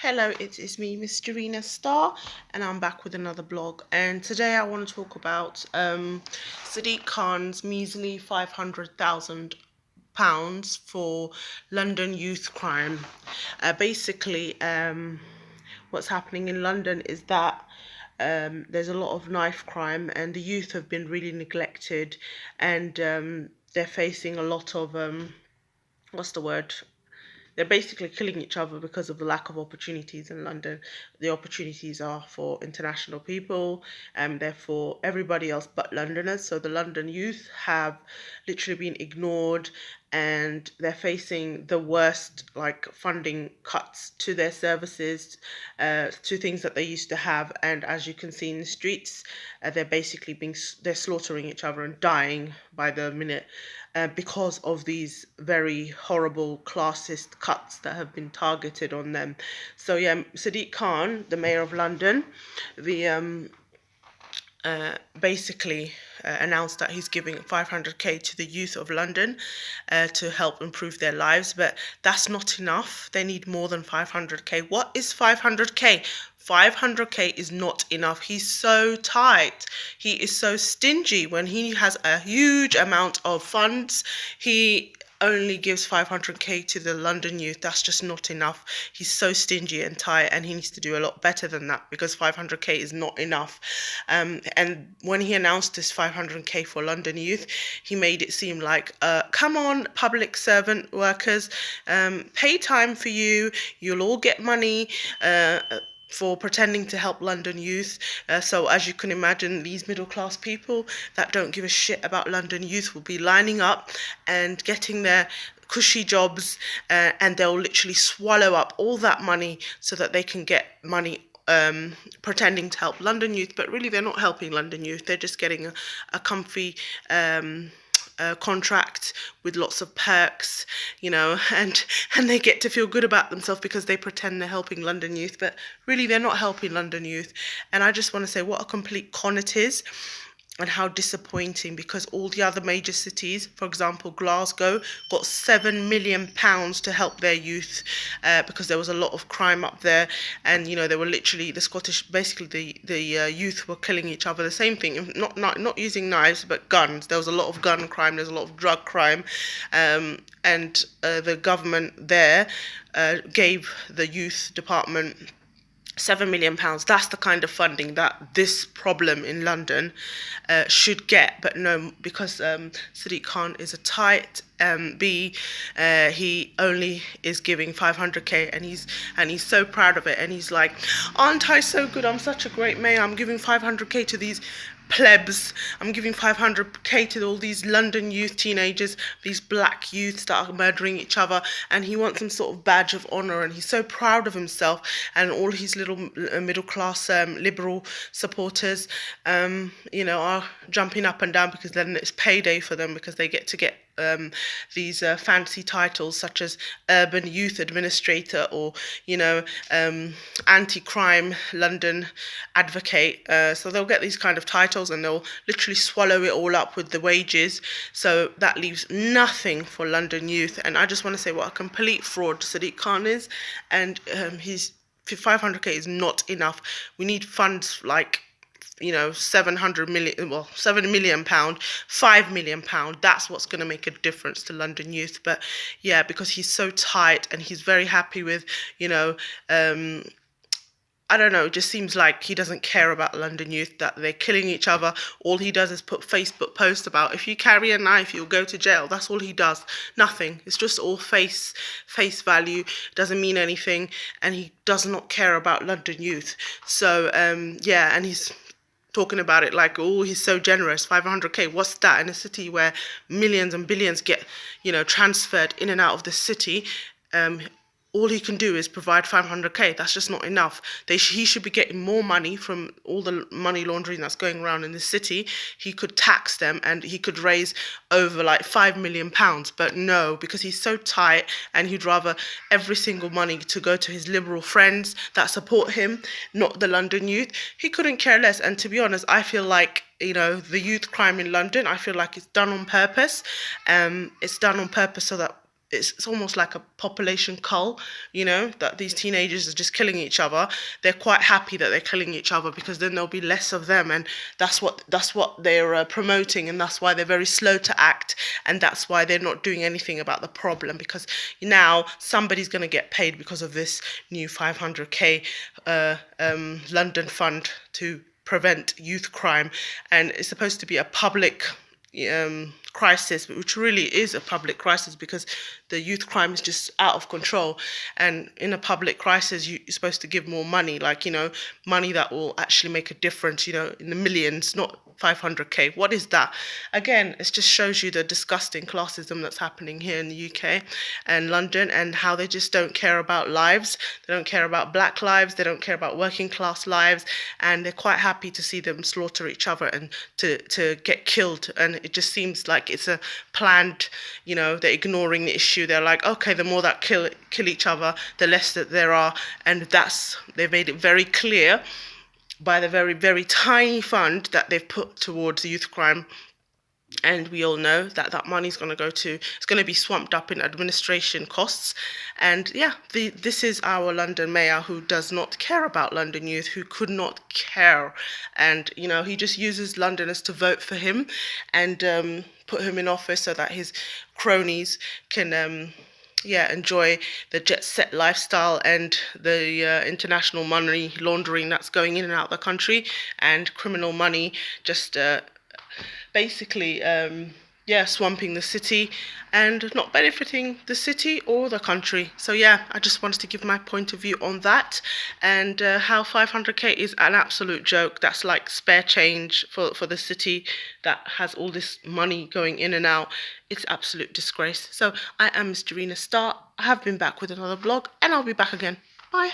Hello, it is me, Miss Jarina Star, and I'm back with another blog. And today I want to talk about Sadiq Khan's measly £500,000 for London youth crime. Basically, what's happening in London is that there's a lot of knife crime, and the youth have been really neglected, and they're facing a lot of what's the word? They're basically killing each other because of the lack of opportunities in London. The opportunities are for international people and therefore everybody else but Londoners. So the London youth have literally been ignored, and they're facing the worst funding cuts to their services, to things that they used to have. And as you can see in the streets, they're basically they're slaughtering each other and dying by the minute, because of these very horrible classist cuts that have been targeted on them. So yeah, Sadiq Khan, the mayor of London, the basically announced that he's giving 500k to the youth of London to help improve their lives, but that's not enough. They need more than 500k. What is 500k? 500k is not enough. He's so tight. He is so stingy. When he has a huge amount of funds, he only gives 500k to the London youth. That's just not enough. He's so stingy and tight, and he needs to do a lot better than that, because 500k is not enough. And when he announced this 500k for London youth, he made it seem like, come on, public servant workers, pay time for you. You'll all get money. For pretending to help London youth. So as you can imagine, these middle class people that don't give a shit about London youth will be lining up and getting their cushy jobs, and they'll literally swallow up all that money so that they can get money, pretending to help London youth, but really they're not helping London youth. They're just getting a comfy contract with lots of perks, and they get to feel good about themselves because they pretend they're helping London youth, but really they're not helping London youth. And I just want to say what a complete con it is, and how disappointing, because all the other major cities, for example Glasgow, got £7 million to help their youth, because there was a lot of crime up there, and they were literally, the Scottish, basically the youth were killing each other. The same thing, not using knives but guns. There was a lot of gun crime, there's a lot of drug crime, and the government there gave the youth department £7 million. That's the kind of funding that this problem in London should get, but no, because Sadiq Khan is a tight B. He only is giving 500k, and he's so proud of it, and he's like, "Aren't I so good? I'm such a great mayor. I'm giving 500k to these plebs. I'm giving 500k to all these London youth teenagers, these black youths that are murdering each other," and he wants some sort of badge of honor, and he's so proud of himself, and all his little middle class liberal supporters are jumping up and down, because then it's payday for them, because they get to get these fancy titles such as urban youth administrator, or anti-crime London advocate. So they'll get these kind of titles, and they'll literally swallow it all up with the wages, so that leaves nothing for London youth. And I just want to say what a complete fraud Sadiq Khan is, and his 500k is not enough. We need funds like 700 million, well, £7 million, £5 million. That's what's going to make a difference to London youth. But yeah, because he's so tight, and he's very happy with I don't know, it just seems like he doesn't care about London youth, that they're killing each other. All he does is put Facebook posts about, if you carry a knife, you'll go to jail. That's all he does. Nothing. It's just all face value. Doesn't mean anything. And he does not care about London youth. So, yeah, and he's talking about it like, oh, he's so generous. 500k, what's that in a city where millions and billions get, transferred in and out of the city? All he can do is provide 500k. That's just not enough. He should be getting more money from all the money laundering that's going around in the city. He could tax them, and he could raise over like £5 million. But no, because he's so tight, and he'd rather every single money to go to his liberal friends that support him, not the London youth. He couldn't care less. And to be honest, I feel like, the youth crime in London, I feel like it's done on purpose. It's done on purpose so that it's almost like a population cull, you know, that these teenagers are just killing each other. They're quite happy that they're killing each other because then there'll be less of them, and that's what they're promoting, and that's why they're very slow to act, and that's why they're not doing anything about the problem, because now somebody's going to get paid because of this new 500k London fund to prevent youth crime, and it's supposed to be a public crisis, which really is a public crisis because the youth crime is just out of control. And in a public crisis, you're supposed to give more money, like, you know, money that will actually make a difference, you know, in the millions, not 500k. What is that? Again, it just shows you the disgusting classism that's happening here in the UK and London, and how they just don't care about lives. They don't care about black lives. They don't care about working class lives, and they're quite happy to see them slaughter each other and to get killed. And it just seems like it's a planned, you know, they're ignoring the issue. They're like, okay, the more that kill each other, the less that there are. And they've made it very clear by the very, very tiny fund that they've put towards youth crime. And we all know that that money is going to it's going to be swamped up in administration costs. And yeah, this is our London mayor who does not care about London youth, who could not care. And, you know, he just uses Londoners to vote for him and put him in office so that his cronies can enjoy the jet set lifestyle and the international money laundering that's going in and out of the country, and criminal money just basically swamping the city and not benefiting the city or the country. So yeah, I just wanted to give my point of view on that, and how 500k is an absolute joke. That's like spare change for the city that has all this money going in and out. It's absolute disgrace. So I am Mr. Rena Star. I have been back with another vlog, and I'll be back again. Bye.